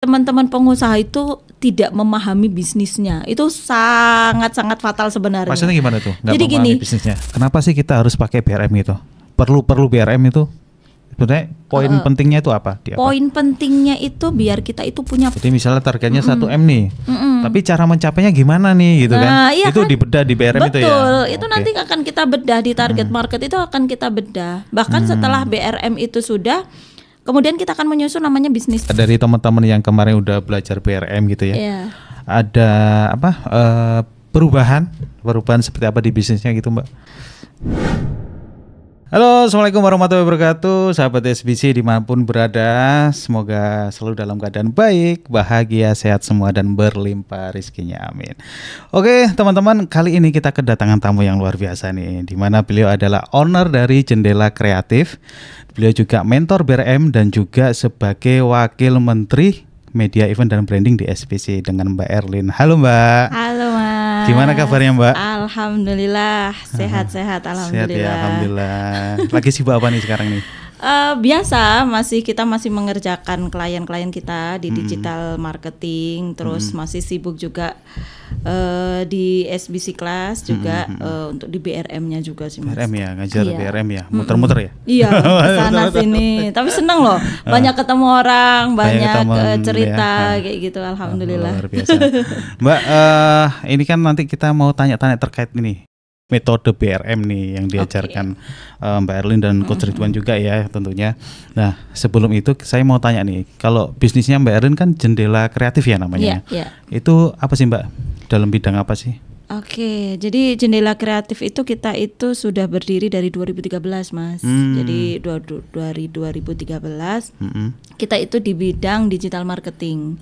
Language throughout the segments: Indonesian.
teman-teman pengusaha itu tidak memahami bisnisnya, itu sangat-sangat fatal sebenarnya. Maksudnya gimana tuh? Nggak Jadi memahami gini, bisnisnya. Kenapa sih kita harus pakai BRM gitu? Perlu BRM itu? Sebenarnya poin pentingnya itu apa? Poin pentingnya itu biar kita itu punya. Jadi misalnya targetnya 1M nih, tapi cara mencapainya gimana nih gitu kan? Iya itu kan? dibedah di BRM itu ya? Betul, itu nanti akan kita bedah di target market itu akan kita bedah. Bahkan setelah BRM itu sudah, kemudian kita akan menyusun namanya bisnis. Dari teman-teman yang kemarin udah belajar BRM gitu ya, ada apa perubahan seperti apa di bisnisnya gitu Mbak? Halo, assalamualaikum warahmatullahi wabarakatuh, sahabat SBC dimanapun berada, semoga selalu dalam keadaan baik, bahagia, sehat semua dan berlimpah rezekinya, amin. Oke teman-teman, kali ini kita kedatangan tamu yang luar biasa nih, di mana beliau adalah owner dari Jendela Kreatif, beliau juga mentor BRM dan juga sebagai wakil menteri media event dan branding di SBC dengan Mbak Erlin. Halo Mbak. Halo Mas. Gimana kabarnya Mbak? Alhamdulillah, sehat-sehat alhamdulillah. Sehat ya, alhamdulillah. Lagi sibuk apa nih sekarang nih? Biasa, kita masih mengerjakan klien-klien kita di digital marketing, terus masih sibuk juga di SBC Class juga untuk di BRM-nya juga sih Mas. BRM ya, ngajar BRM ya, muter-muter ya? Iya, sana sini. Tapi seneng loh, banyak ketemu orang, banyak cerita kayak gitu, alhamdulillah. Luar biasa. Mbak, ini kan nanti kita mau tanya-tanya terkait ini metode BRM nih yang diajarkan Mbak Erlin dan Coach Ridwan juga ya tentunya. Nah sebelum itu saya mau tanya nih, kalau bisnisnya Mbak Erlin kan Jendela Kreatif ya namanya. Itu apa sih Mbak? Dalam bidang apa sih? Oke, jadi Jendela Kreatif itu kita itu sudah berdiri dari 2013 Mas. Jadi dari 2013 kita itu di bidang digital marketing.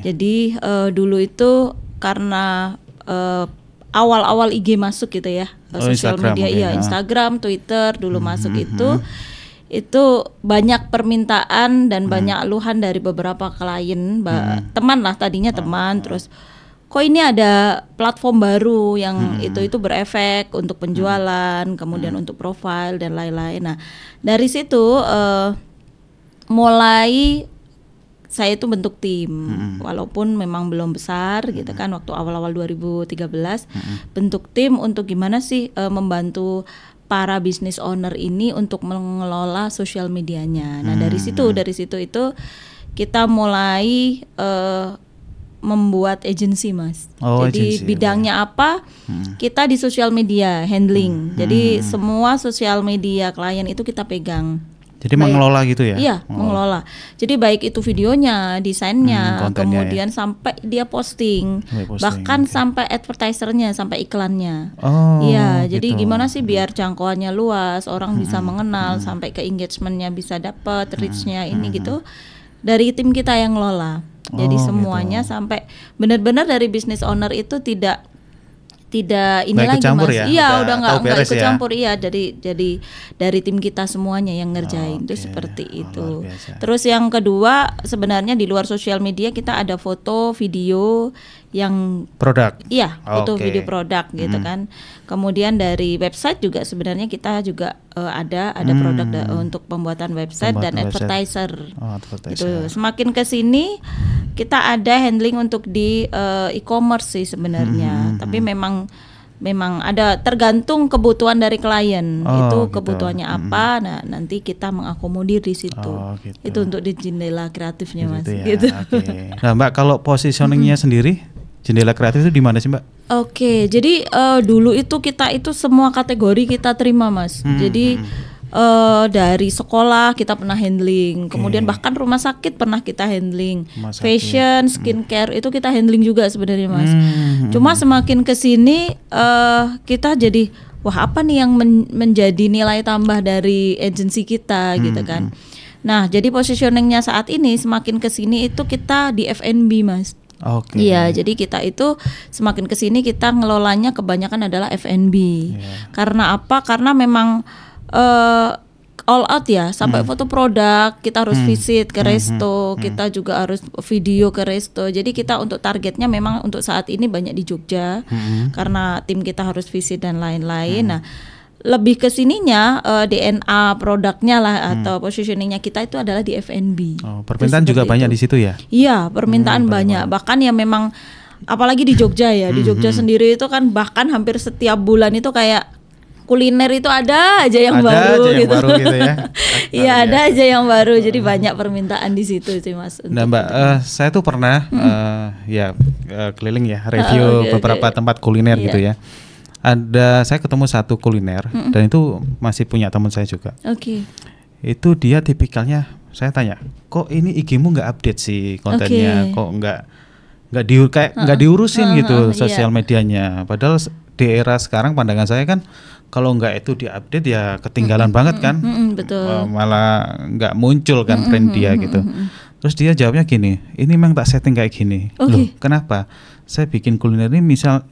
Jadi dulu itu karena awal-awal IG masuk gitu ya, sosial media, Instagram, Twitter dulu masuk itu banyak permintaan dan banyak keluhan dari beberapa klien, teman lah tadinya teman, terus kok ini ada platform baru yang itu berefek untuk penjualan, kemudian untuk profile dan lain-lain. Nah dari situ mulai saya itu bentuk tim, walaupun memang belum besar gitu kan, waktu awal-awal 2013 bentuk tim untuk gimana sih membantu para business owner ini untuk mengelola sosial medianya. Nah dari situ itu kita mulai membuat agency Mas. Jadi bidangnya apa? Kita di sosial media handling. Jadi semua sosial media klien itu kita pegang. Jadi mengelola gitu ya? Iya, mengelola. Jadi baik itu videonya, desainnya, kemudian sampai dia posting, bahkan sampai advertisernya, sampai iklannya. Iya, jadi gimana sih biar jangkauannya luas, orang bisa mengenal, sampai ke engagementnya bisa dapat, reachnya ini gitu. Dari tim kita yang ngelola. Jadi semuanya sampai benar-benar dari business owner itu tidak ini lagi Mas. Ya? Iya, udah nggak ikut campur. Iya, dari tim kita semuanya yang ngerjain itu seperti itu. Terus yang kedua sebenarnya di luar sosial media kita ada foto, video yang produk. Iya, foto video produk gitu kan. Kemudian dari website juga sebenarnya kita juga ada produk untuk pembuatan website dan advertiser. Gitu. Semakin ke sini kita ada handling untuk di e-commerce sih sebenarnya. Tapi memang ada tergantung kebutuhan dari klien. Itu kebutuhannya apa. Nah, nanti kita mengakomodir di situ. Itu untuk di Jendela Kreatifnya Mas. Gitu. Nah, Mbak kalau positioningnya sendiri Jendela Kreatif itu di mana sih Mbak? Jadi dulu itu kita itu semua kategori kita terima Mas. Jadi dari sekolah kita pernah handling, kemudian bahkan rumah sakit pernah kita handling, fashion, skincare itu kita handling juga sebenarnya Mas. Cuma semakin kesini kita jadi wah apa nih yang menjadi nilai tambah dari agensi kita gitu kan. Nah jadi positioningnya saat ini semakin kesini itu kita di F&B Mas. Iya, jadi kita itu semakin kesini kita ngelolanya kebanyakan adalah F&B. Karena apa? Karena memang all out ya, sampai foto produk kita harus visit ke resto, kita juga harus video ke resto. Jadi kita untuk targetnya memang untuk saat ini banyak di Jogja, karena tim kita harus visit dan lain-lain. Nah lebih ke sininya DNA produknya lah atau positioningnya kita itu adalah di F&B. Permintaan juga banyak di situ ya? Iya, permintaan banyak. Bahkan ya memang apalagi di Jogja ya. Di Jogja sendiri itu kan bahkan hampir setiap bulan itu kayak kuliner itu ada aja yang baru gitu. Ya. Iya, ada aja yang baru. Jadi banyak permintaan di situ sih Mas. Nah Mbak, saya tuh pernah keliling ya, review beberapa tempat kuliner gitu ya. Saya ketemu satu kuliner dan itu masih punya teman saya juga. Oke. Itu dia tipikalnya, saya tanya, kok ini IG-mu nggak update sih kontennya, kok nggak diurusin gitu sosial medianya. Padahal di era sekarang pandangan saya kan kalau nggak itu diupdate ya ketinggalan banget kan, betul. Malah nggak muncul kan brand dia gitu. Terus dia jawabnya gini, ini memang tak setting kayak gini. Loh, kenapa? Saya bikin kuliner ini misal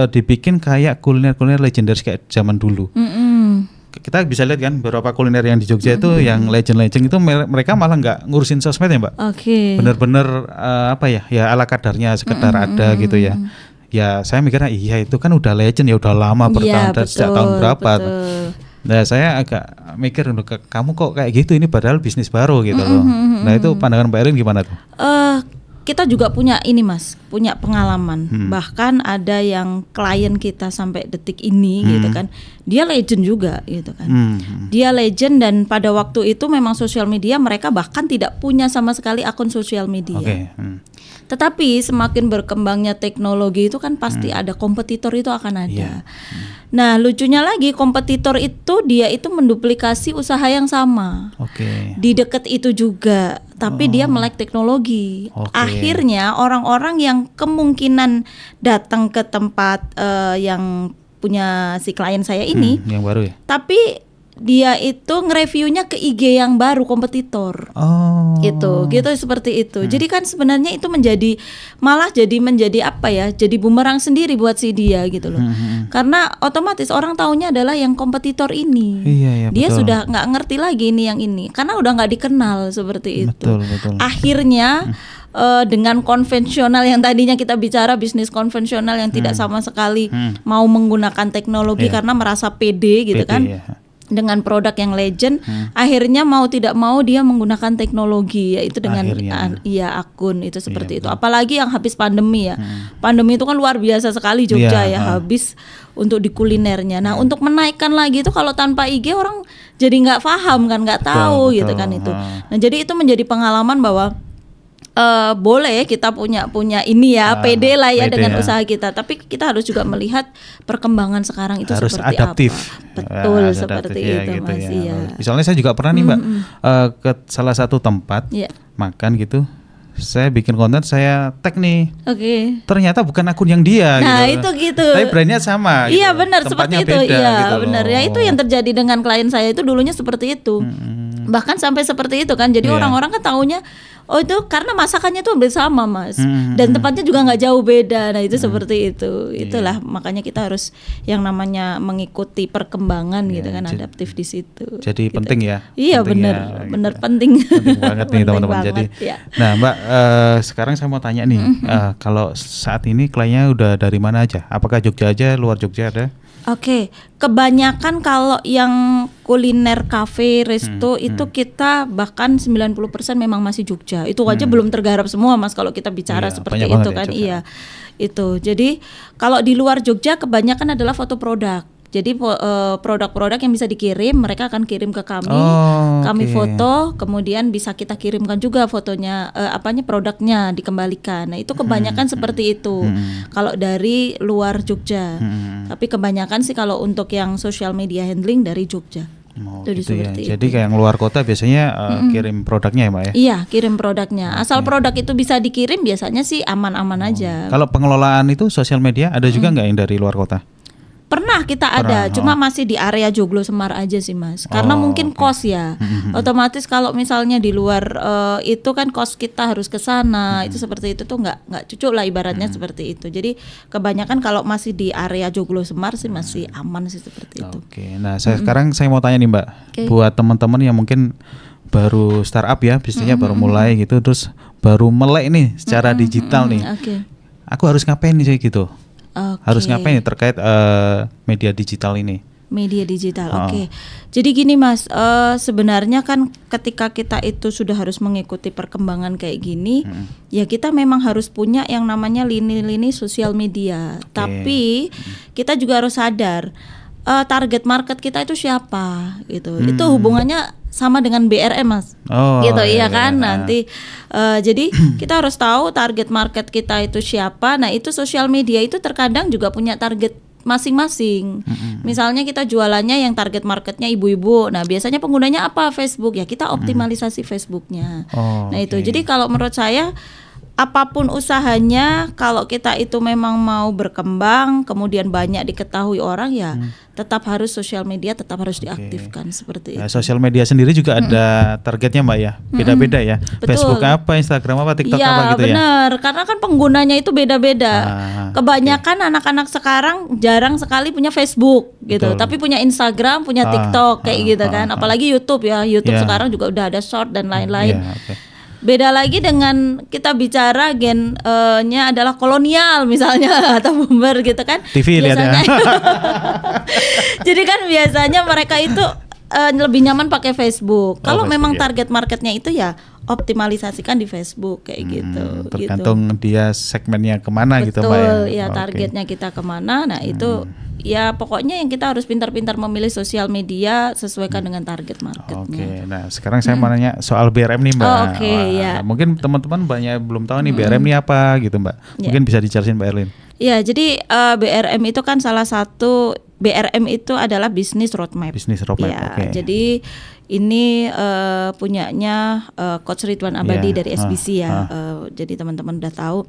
dibikin kayak kuliner-kuliner legendaris kayak zaman dulu. Kita bisa lihat kan beberapa kuliner yang di Jogja itu yang legend-legend itu mereka malah nggak ngurusin sosmed ya Mbak. Bener-bener ya ala kadarnya sekedar ada gitu ya. Ya saya mikirnya iya itu kan udah legend ya udah lama bertahun-tahun sejak tahun berapa. Nah saya agak mikir kamu kok kayak gitu, ini padahal bisnis baru gitu loh. Nah itu pandangan Mbak Erin gimana tuh? Kita juga punya ini Mas, punya pengalaman. Bahkan ada yang klien kita sampai detik ini gitu kan, dia legend juga gitu kan. Dia legend dan pada waktu itu memang sosial media mereka bahkan tidak punya sama sekali akun sosial media. Tetapi semakin berkembangnya teknologi itu kan pasti ada kompetitor itu akan ada. Nah lucunya lagi kompetitor itu dia itu menduplikasi usaha yang sama. Di deket itu juga, tapi dia melek teknologi. Akhirnya orang-orang yang kemungkinan datang ke tempat yang punya si klien saya ini, yang baru ya. Tapi dia itu nge-reviewnya ke IG yang baru kompetitor. Gitu seperti itu. Jadi kan sebenarnya itu menjadi apa ya? Jadi bumerang sendiri buat si dia gitu loh. Karena otomatis orang taunya adalah yang kompetitor ini. Dia betul. Sudah nggak ngerti lagi ini yang ini karena udah nggak dikenal seperti itu. Betul. Akhirnya dengan konvensional yang tadinya kita bicara bisnis konvensional yang tidak sama sekali mau menggunakan teknologi karena merasa pede gitu kan. Dengan produk yang legend, akhirnya mau tidak mau dia menggunakan teknologi, yaitu dengan akun itu seperti itu. Apalagi yang habis pandemi ya, pandemi itu kan luar biasa sekali Jogja habis untuk di kulinernya. Nah untuk menaikkan lagi itu kalau tanpa IG orang jadi nggak paham kan, nggak tahu gitu kan itu. Nah jadi itu menjadi pengalaman bahwa boleh kita punya ini ya pede lah ya dengan usaha kita, tapi kita harus juga melihat perkembangan sekarang itu harus seperti adaptif. Betul seperti itu gitu Mas ya. Misalnya saya juga pernah nih Mbak ke salah satu tempat makan gitu, saya bikin konten, saya tag nih. Ternyata bukan akun yang dia. Nah gitu. itu gitu. Tapi brandnya sama. Iya gitu. benar seperti itu. Iya gitu benar. Ya itu yang terjadi dengan klien saya itu dulunya seperti itu. Bahkan sampai seperti itu kan. Jadi orang-orang kan taunya itu karena masakannya tuh hampir sama Mas. Dan tempatnya juga nggak jauh beda. Nah itu seperti itu. Itulah makanya kita harus yang namanya mengikuti perkembangan gitu kan, adaptif di situ. Jadi gitu. Penting ya. Iya benar, benar penting. Penting banget nih teman-teman. Jadi, nah Mbak, sekarang saya mau tanya nih, kalau saat ini kliennya udah dari mana aja? Apakah Jogja aja, luar Jogja ada? Kebanyakan kalau yang kuliner, kafe, resto itu kita bahkan 90% memang masih Jogja. Itu aja belum tergarap semua Mas kalau kita bicara seperti itu kan. Itu. Jadi kalau di luar Jogja kebanyakan adalah foto produk. Jadi produk-produk yang bisa dikirim mereka akan kirim ke kami, kami foto, kemudian bisa kita kirimkan juga fotonya, produknya dikembalikan. Nah itu kebanyakan seperti itu. Kalau dari luar Jogja, tapi kebanyakan sih kalau untuk yang social media handling dari Jogja. Gitu ya. Jadi kayak yang luar kota biasanya kirim produknya ya Mbak ya? Iya kirim produknya. Asal produk itu bisa dikirim biasanya sih aman-aman aja. Kalau pengelolaan itu sosial media ada juga nggak yang dari luar kota? Pernah kita ada, cuma masih di area Joglo Semar aja sih Mas. Karena mungkin kos ya. Otomatis kalau misalnya di luar itu kan kos kita harus ke sana, itu seperti itu tuh nggak cucuk lah ibaratnya seperti itu. Jadi kebanyakan kalau masih di area Joglo Semar sih masih aman sih seperti itu. Nah sekarang saya mau tanya nih Mbak, buat teman-teman yang mungkin baru startup ya, bisnisnya baru mulai gitu, terus baru melek nih secara digital nih. Aku harus ngapain nih gitu? Harus ngapain nih terkait media digital ini? Media digital, oke. Jadi gini Mas, sebenarnya kan ketika kita itu sudah harus mengikuti perkembangan kayak gini, ya kita memang harus punya yang namanya lini-lini sosial media. Tapi kita juga harus sadar target market kita itu siapa, gitu. Itu hubungannya sama dengan BRM Mas, gitu iya kan. Nanti jadi kita harus tahu target market kita itu siapa. Nah itu sosial media itu terkadang juga punya target masing-masing. Misalnya kita jualannya yang target marketnya ibu-ibu. Nah biasanya penggunanya apa? Facebook. Ya kita optimalisasi Facebooknya. Nah itu. Jadi kalau menurut saya apapun usahanya, kalau kita itu memang mau berkembang, kemudian banyak diketahui orang, ya tetap harus sosial media tetap harus diaktifkan seperti itu. Sosial media sendiri juga ada targetnya Mbak ya, beda-beda ya. Betul. Facebook apa, Instagram apa, TikTok ya, apa gitu ya. Benar, karena kan penggunanya itu beda-beda. Kebanyakan anak-anak sekarang jarang sekali punya Facebook gitu, tapi punya Instagram, punya TikTok kayak gitu kan. Apalagi YouTube ya, YouTube sekarang juga udah ada short dan lain-lain. Beda lagi dengan kita bicara gennya adalah kolonial misalnya atau boomer gitu kan. TV biasanya. Jadi kan biasanya mereka itu lebih nyaman pakai Facebook. Kalau memang target marketnya itu ya optimalisasikan di Facebook kayak gitu. Tergantung dia segmennya kemana. Betul, gitu Mbak ya. Betul, ya targetnya kita kemana. Nah itu ya pokoknya yang kita harus pintar-pintar memilih sosial media sesuaikan dengan target marketnya. Nah sekarang saya mau nanya soal BRM nih Mbak. Ya. Mungkin teman-teman banyak belum tahu nih BRM ini apa gitu Mbak. Mungkin bisa dijelasin Mbak Erlin. Ya jadi BRM itu kan salah satu, BRM itu adalah Business Roadmap. Business Roadmap, ya, jadi ini punyanya Coach Ridwan Abadi dari SBC ya. Jadi teman-teman udah tahu.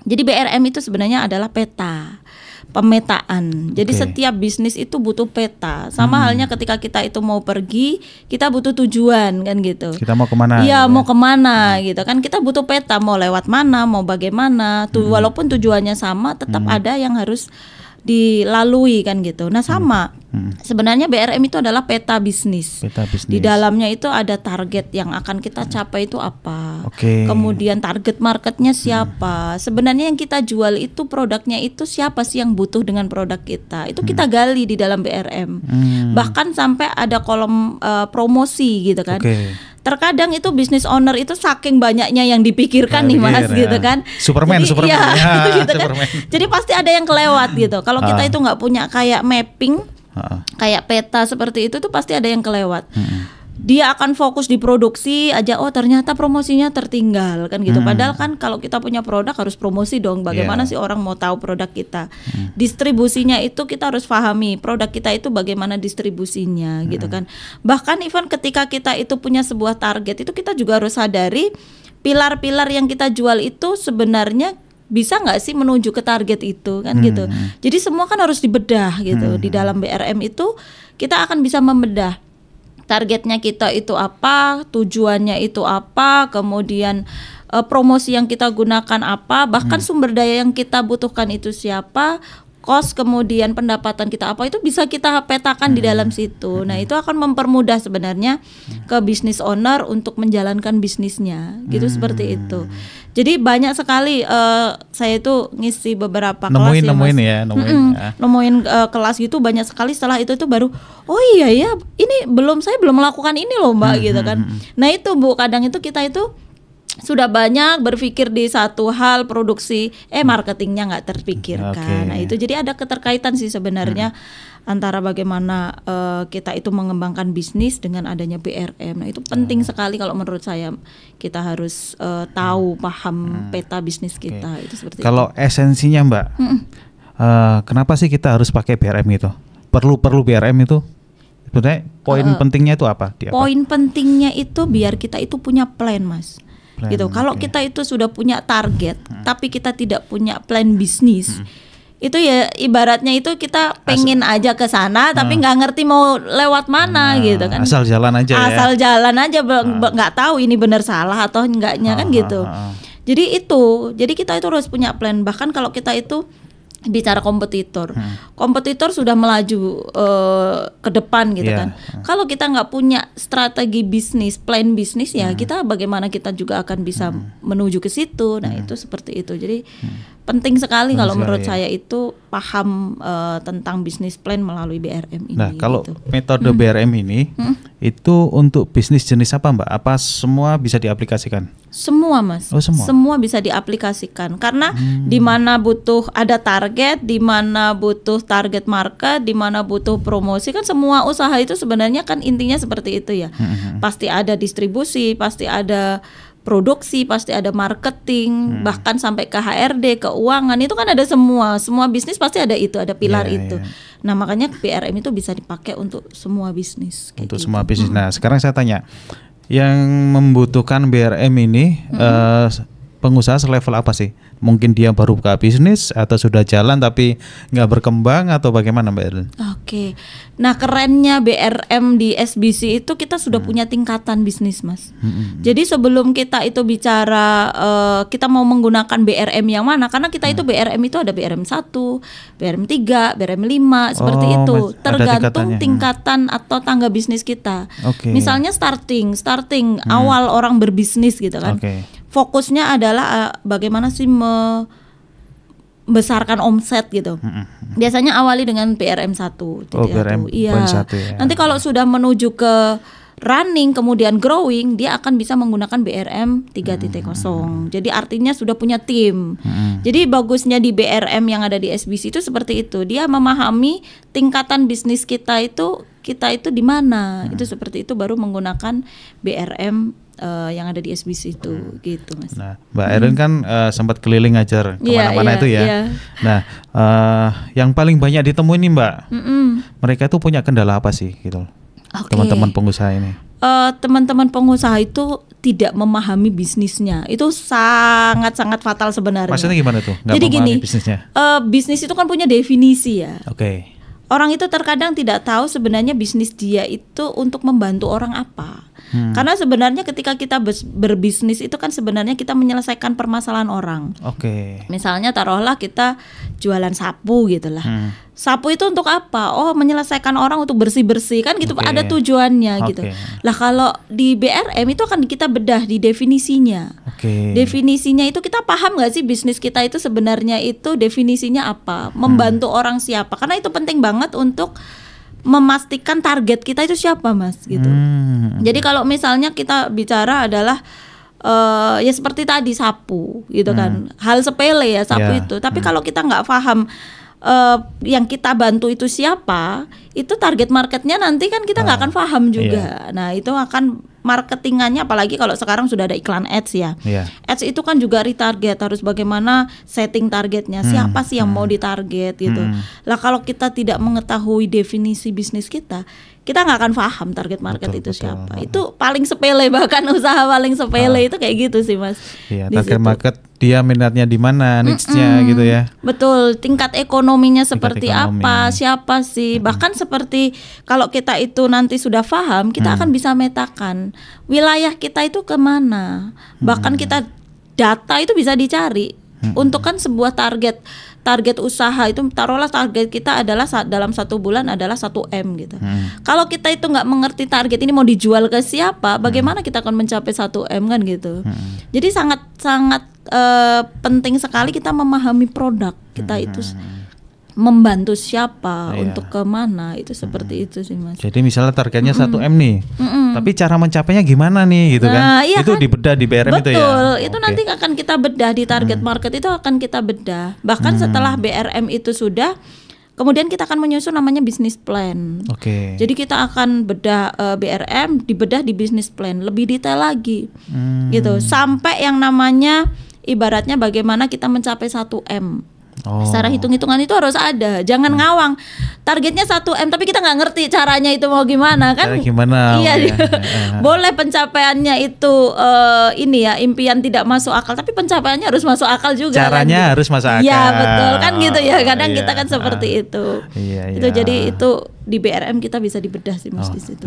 Jadi BRM itu sebenarnya adalah peta, pemetaan. Jadi setiap bisnis itu butuh peta. Sama halnya ketika kita itu mau pergi, kita butuh tujuan kan gitu. Kita mau kemana? Iya, mau kemana gitu kan. Kita butuh peta, mau lewat mana, mau bagaimana. Walaupun tujuannya sama, tetap ada yang harus dilalui kan gitu. Nah sama, sebenarnya BRM itu adalah peta bisnis. Di dalamnya itu ada target yang akan kita capai itu apa. Kemudian target marketnya siapa. Sebenarnya yang kita jual itu produknya itu siapa sih yang butuh dengan produk kita. Itu kita gali di dalam BRM. Bahkan sampai ada kolom promosi gitu kan. Terkadang itu business owner itu saking banyaknya yang dipikirkan nih Mas gitu kan. Superman gitu kan. Jadi pasti ada yang kelewat gitu. Kalau kita itu nggak punya kayak mapping, kayak peta seperti itu tuh pasti ada yang kelewat. Dia akan fokus di produksi aja, oh ternyata promosinya tertinggal kan gitu. Padahal kan kalau kita punya produk harus promosi dong. Bagaimana sih orang mau tahu produk kita? Distribusinya itu kita harus pahami produk kita itu bagaimana distribusinya gitu kan. Bahkan even ketika kita itu punya sebuah target itu kita juga harus sadari pilar-pilar yang kita jual itu sebenarnya bisa nggak sih menuju ke target itu kan gitu. Jadi semua kan harus dibedah gitu. Di dalam BRM itu kita akan bisa membedah targetnya kita itu apa, tujuannya itu apa, kemudian promosi yang kita gunakan apa, bahkan sumber daya yang kita butuhkan itu siapa, cost, kemudian pendapatan kita apa, itu bisa kita petakan di dalam situ. Nah itu akan mempermudah sebenarnya ke business owner untuk menjalankan bisnisnya gitu, seperti itu. Jadi banyak sekali saya itu ngisi beberapa kelas nemuin kelas gitu banyak sekali. Setelah itu baru oh iya ya ini saya belum melakukan ini loh Mbak gitu kan. Nah itu Bu, kadang itu kita itu sudah banyak berpikir di satu hal produksi, marketingnya nggak terpikirkan. Nah itu jadi ada keterkaitan sih sebenarnya antara bagaimana kita itu mengembangkan bisnis dengan adanya BRM. Nah itu penting sekali kalau menurut saya, kita harus tahu, paham peta bisnis kita. Itu seperti kalau itu. Esensinya Mbak, kenapa sih kita harus pakai BRM itu? Perlu BRM itu? Sebenarnya poin pentingnya itu apa? Poin pentingnya itu biar kita itu punya plan Mas. Gitu. Kalau kita itu sudah punya target, tapi kita tidak punya plan bisnis, itu ya ibaratnya itu kita pengen aja ke sana, tapi nggak ngerti mau lewat mana gitu kan. Asal jalan aja. Asal jalan aja, nggak tahu ini benar salah atau enggaknya kan gitu. Jadi kita itu harus punya plan. Bahkan kalau kita itu bicara kompetitor, kompetitor sudah melaju ke depan gitu kan. Kalau kita nggak punya strategi bisnis, plan bisnis ya kita bagaimana kita juga akan bisa menuju ke situ. Nah itu seperti itu. Jadi penting sekali kalau menurut saya itu paham tentang bisnis plan melalui BRM ini. Nah kalau gitu. metode BRM ini itu untuk bisnis jenis apa Mbak? Apa semua bisa diaplikasikan? Semua Mas, semua bisa diaplikasikan karena di mana butuh ada target, di mana butuh target market, di mana butuh promosi kan semua usaha itu sebenarnya kan intinya seperti itu ya. Pasti ada distribusi, pasti ada produksi, pasti ada marketing, bahkan sampai ke HRD, keuangan itu kan ada semua bisnis pasti ada itu, ada pilar itu. Nah makanya BRM itu bisa dipakai untuk semua bisnis. Untuk gitu. Semua bisnis. Nah sekarang saya tanya. Yang membutuhkan BRM ini pengusaha selevel apa sih? Mungkin dia baru buka bisnis atau sudah jalan tapi nggak berkembang atau bagaimana Mbak Erlin? Oke. Nah kerennya BRM di SBC itu kita sudah punya tingkatan bisnis Mas. Jadi sebelum kita itu bicara kita mau menggunakan BRM yang mana, karena kita itu BRM itu ada BRM 1, BRM 3, BRM 5 seperti itu. Tergantung tingkatan atau tangga bisnis kita. Misalnya starting awal orang berbisnis gitu kan. Fokusnya adalah bagaimana sih membesarkan omset gitu. Biasanya awali dengan BRM 1. BRM iya. 1 ya. Nanti kalau sudah menuju ke running kemudian growing, dia akan bisa menggunakan BRM 3.0. Jadi artinya sudah punya tim. Jadi bagusnya di BRM yang ada di SBC itu seperti itu. Dia memahami tingkatan bisnis kita itu di mana. Itu seperti itu baru menggunakan BRM yang ada di SBC itu gitu Mas. Nah Mbak Erin kan sempat keliling ngajar kemana-mana itu ya. Nah yang paling banyak ditemuin nih Mbak, mereka tuh punya kendala apa sih gitu? Teman-teman pengusaha ini. Teman-teman pengusaha itu tidak memahami bisnisnya. Itu sangat-sangat fatal sebenarnya. Maksudnya gimana tuh? Jadi gini, bisnisnya? Bisnis itu kan punya definisi ya. Oke. Orang itu terkadang tidak tahu sebenarnya bisnis dia itu untuk membantu orang apa. Karena sebenarnya ketika kita berbisnis itu kan sebenarnya kita menyelesaikan permasalahan orang. Misalnya taruhlah kita jualan sapu gitulah. Sapu itu untuk apa? Oh menyelesaikan orang untuk bersih-bersih kan gitu, ada tujuannya gitu. Lah kalau di BRM itu akan kita bedah di definisinya. Definisinya itu kita paham nggak sih bisnis kita itu sebenarnya itu definisinya apa? Membantu orang siapa? Karena itu penting banget untuk memastikan target kita itu siapa Mas gitu. Jadi kalau misalnya kita bicara adalah ya seperti tadi sapu gitu kan, hal sepele ya sapu itu. Tapi kalau kita nggak paham yang kita bantu itu siapa, itu target marketnya nanti kan kita nggak akan paham juga. Nah itu akan marketingannya, apalagi kalau sekarang sudah ada iklan ads ya. Ads itu kan juga retarget, harus bagaimana setting targetnya, siapa sih yang mau ditarget gitu. Lah kalau kita tidak mengetahui definisi bisnis kita nggak akan paham target market itu siapa. Itu paling sepele, bahkan usaha paling sepele itu kayak gitu sih Mas. Target market dia minatnya di mana, niche-nya gitu ya. Betul, tingkat ekonominya seperti apa, siapa sih. Bahkan seperti kalau kita itu nanti sudah paham, kita akan bisa metakan wilayah kita itu kemana. Bahkan kita data itu bisa dicari. Untuk kan sebuah target usaha itu, taruhlah target kita adalah dalam 1 bulan adalah 1M gitu. Kalau kita itu nggak mengerti target ini mau dijual ke siapa, bagaimana kita akan mencapai 1M kan gitu. Jadi sangat penting sekali kita memahami produk kita itu membantu siapa, untuk kemana, itu seperti itu sih Mas. Jadi misalnya targetnya 1M nih, tapi cara mencapainya gimana nih gitu kan? Itu kan? Dibedah di BRM itu ya? Betul, itu nanti akan kita bedah di target market itu akan kita bedah. Bahkan setelah BRM itu sudah, kemudian kita akan menyusun namanya business plan. Jadi kita akan bedah BRM, dibedah di business plan, lebih detail lagi gitu. Sampai yang namanya ibaratnya bagaimana kita mencapai 1M. Secara hitung-hitungan itu harus ada. Jangan ngawang. Targetnya 1M tapi kita nggak ngerti caranya itu mau gimana kan? Gimana? Iya. Boleh pencapaiannya itu ini ya, impian tidak masuk akal, tapi pencapaiannya harus masuk akal juga. Caranya kan? harus masuk akal. Iya betul kan gitu ya. Kadang kita kan seperti itu. Itu jadi itu di BRM kita bisa dibedah sih Mas di situ.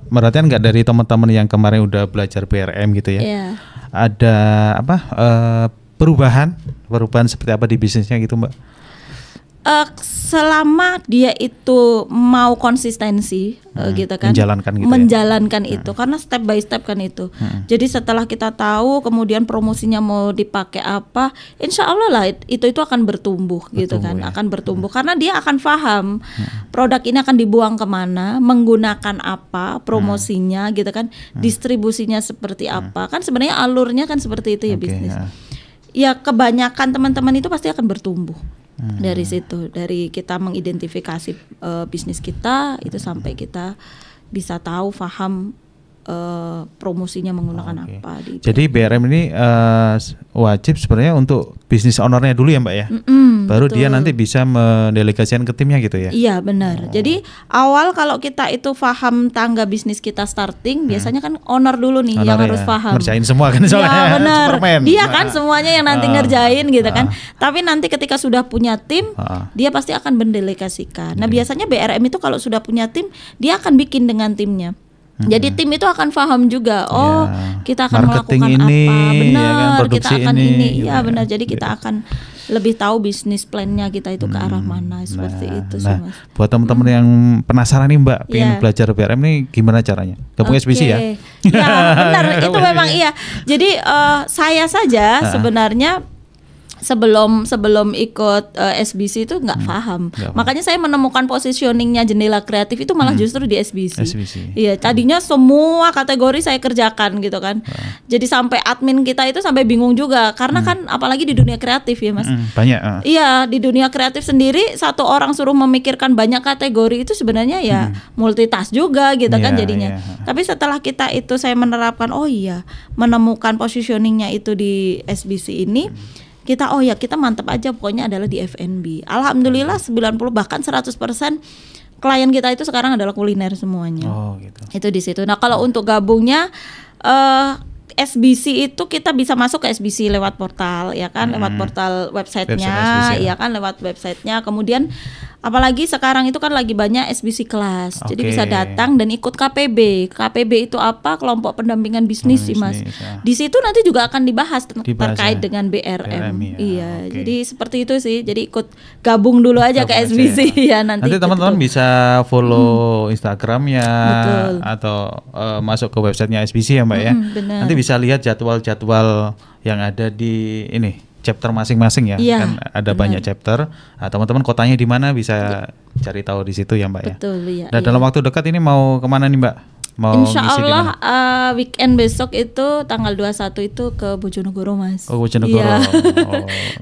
Berarti nggak dari teman-teman yang kemarin udah belajar BRM gitu ya? Ada apa? Perubahan perubahan seperti apa di bisnisnya gitu Mbak? Selama dia itu mau konsistensi gitu kan, menjalankan itu, karena step by step kan itu. Jadi setelah kita tahu, kemudian promosinya mau dipakai apa, insya Allah lah itu akan bertumbuh gitu kan, akan bertumbuh karena dia akan paham produk ini akan dibuang kemana, menggunakan apa, promosinya gitu kan, distribusinya seperti apa, kan sebenarnya alurnya kan seperti itu ya bisnis. Ya kebanyakan teman-teman itu pasti akan bertumbuh. Dari situ, dari kita mengidentifikasi bisnis kita itu sampai kita bisa tahu, paham promosinya menggunakan apa. Jadi BRM ini wajib sebenarnya untuk bisnis ownernya dulu ya Mbak ya, baru betul. Dia nanti bisa mendelegasikan ke timnya gitu ya. Iya benar. Jadi awal kalau kita itu paham tangga bisnis kita starting, biasanya kan owner dulu nih yang harus paham. Ngerjain semua kan soalnya. Ya benar. Dia kan semuanya yang nanti ngerjain gitu kan. Tapi nanti ketika sudah punya tim, dia pasti akan mendelegasikan. Nah biasanya BRM itu kalau sudah punya tim, dia akan bikin dengan timnya. Jadi tim itu akan paham juga, kita akan melakukan ini, apa, benar, ya kan, kita akan ini, ya benar. Jadi kita akan lebih tahu bisnis plannya kita itu ke arah mana, seperti itu sih Mas. Buat teman-teman yang penasaran nih Mbak, pengen belajar BRM nih gimana caranya? Gabung SBC ya? Ya benar, itu memang iya. Jadi saya saja sebenarnya sebelum ikut SBC itu nggak paham. Makanya saya menemukan positioningnya Jendela Kreatif itu malah justru di SBC. Iya, tadinya semua kategori saya kerjakan gitu kan. Jadi sampai admin kita itu sampai bingung juga karena kan apalagi di dunia kreatif ya Mas. Banyak. Iya, di dunia kreatif sendiri satu orang suruh memikirkan banyak kategori itu sebenarnya ya multitask juga gitu kan jadinya. Tapi setelah kita itu saya menerapkan menemukan positioningnya itu di SBC ini. Kita kita mantap aja pokoknya adalah di F&B. Alhamdulillah 90 bahkan 100% klien kita itu sekarang adalah kuliner semuanya. Gitu. Itu di situ. Nah, kalau untuk gabungnya SBC itu kita bisa masuk ke SBC lewat portal ya kan, lewat portal websitenya, ya kan, lewat websitenya. Kemudian apalagi sekarang itu kan lagi banyak SBC kelas, jadi bisa datang dan ikut KPB. KPB itu apa? Kelompok pendampingan bisnis sih Mas. Di situ nanti juga akan dibahas terkait dengan BRM. Iya, jadi seperti itu sih. Jadi ikut gabung dulu aja ke SBC ya nanti. Nanti teman-teman bisa follow Instagramnya atau masuk ke websitenya SBC ya Mbak ya. Benar. Nanti bisa lihat jadwal-jadwal yang ada di ini. Chapter masing-masing ya, kan ada banyak chapter. Nah, teman-teman kotanya di mana bisa cari tahu di situ ya Mbak ya. Betul ya. Dan dalam waktu dekat ini mau kemana nih Mbak? Mau Insya Allah weekend besok itu tanggal 21 itu ke Bojonegoro Mas. Oh Bojonegoro.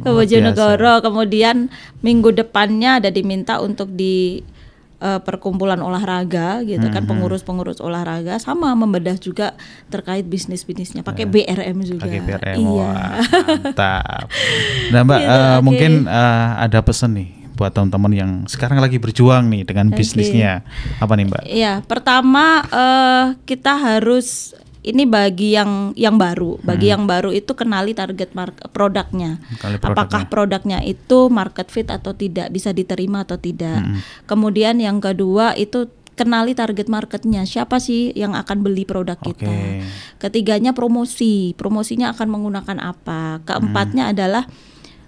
Ke Bojonegoro. Kemudian minggu depannya ada diminta untuk di perkumpulan olahraga gitu kan, pengurus-pengurus olahraga sama membedah juga terkait bisnisnya pakai BRM juga. Pakai BRM. Wah, mantap. Nah Mbak, mungkin ada pesan nih buat teman-teman yang sekarang lagi berjuang nih dengan bisnisnya. Apa nih Mbak? Iya, pertama kita harus ini bagi yang baru, yang baru itu kenali target produknya. Apakah produknya itu market fit atau tidak, bisa diterima atau tidak. Kemudian yang kedua itu kenali target marketnya, siapa sih yang akan beli produk kita. Ketiganya promosinya akan menggunakan apa. Keempatnya adalah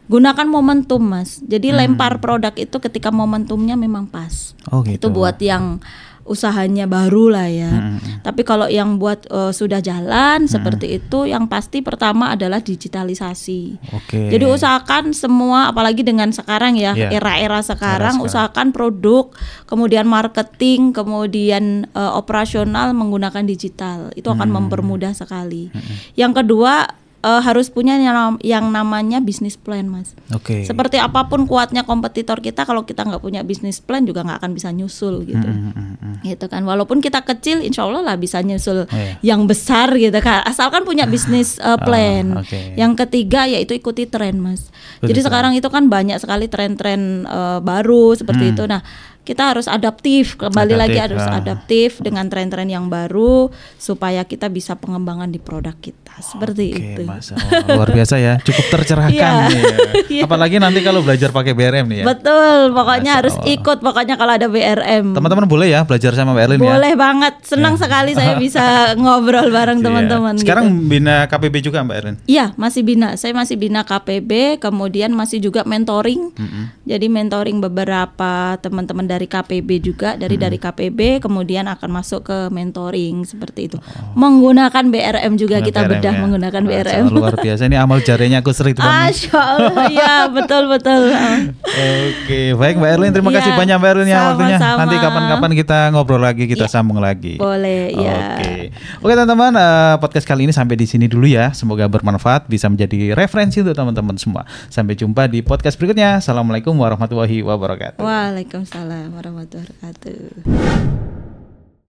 gunakan momentum Mas. Jadi lempar produk itu ketika momentumnya memang pas. Gitu. Itu buat yang usahanya baru lah ya. Tapi kalau yang buat sudah jalan seperti itu, yang pasti pertama adalah digitalisasi. Jadi usahakan semua, apalagi dengan sekarang ya, era-era sekarang, usahakan produk, kemudian marketing, kemudian operasional menggunakan digital. Itu akan mempermudah sekali. Yang kedua harus punya yang namanya bisnis plan Mas. Seperti apapun kuatnya kompetitor kita, kalau kita nggak punya bisnis plan juga nggak akan bisa nyusul gitu. Gitu kan. Walaupun kita kecil, insya Allah lah bisa nyusul yang besar gitu kan. Asalkan punya bisnis plan. Yang ketiga yaitu ikuti tren Mas. Jadi sekarang itu kan banyak sekali tren-tren baru seperti itu. Nah kita harus adaptif, kembali lagi harus Adaptif, adaptif dengan tren-tren yang baru supaya kita bisa pengembangan di produk kita seperti Oke, itu. Mas. Oh, luar biasa ya, cukup tercerahkan Iya. nih ya. Apalagi nanti kalau belajar pakai BRM nih ya. Betul, pokoknya Masya harus Allah. ikut pokoknya kalau ada BRM. Teman-teman boleh ya belajar sama Mbak Erlin ya. Boleh banget, senang sekali saya bisa ngobrol bareng Iya. teman-teman. Sekarang gitu. bina KPB juga Mbak Erlin. Iya, masih bina. Saya masih bina KPB, kemudian masih juga mentoring. Jadi mentoring beberapa teman-teman dari KPB juga, dari KPB, kemudian akan masuk ke mentoring seperti itu. Menggunakan BRM juga kita BRM bedah ya. menggunakan Masya BRM. Allah, luar biasa ini amal jarinya Gus Ridwan. Masya Allah, ya betul. Oke, baik Mbak Erlin, terima Iya, kasih banyak Mbak Erlin ya waktunya. sama-sama. Nanti kapan-kapan kita ngobrol lagi, kita sambung lagi. Boleh, ya. Oke teman-teman, podcast kali ini sampai di sini dulu ya. Semoga bermanfaat, bisa menjadi referensi untuk teman-teman semua. Sampai jumpa di podcast berikutnya. Assalamualaikum warahmatullahi wabarakatuh. Waalaikumsalam warahmatullahi wabarakatuh.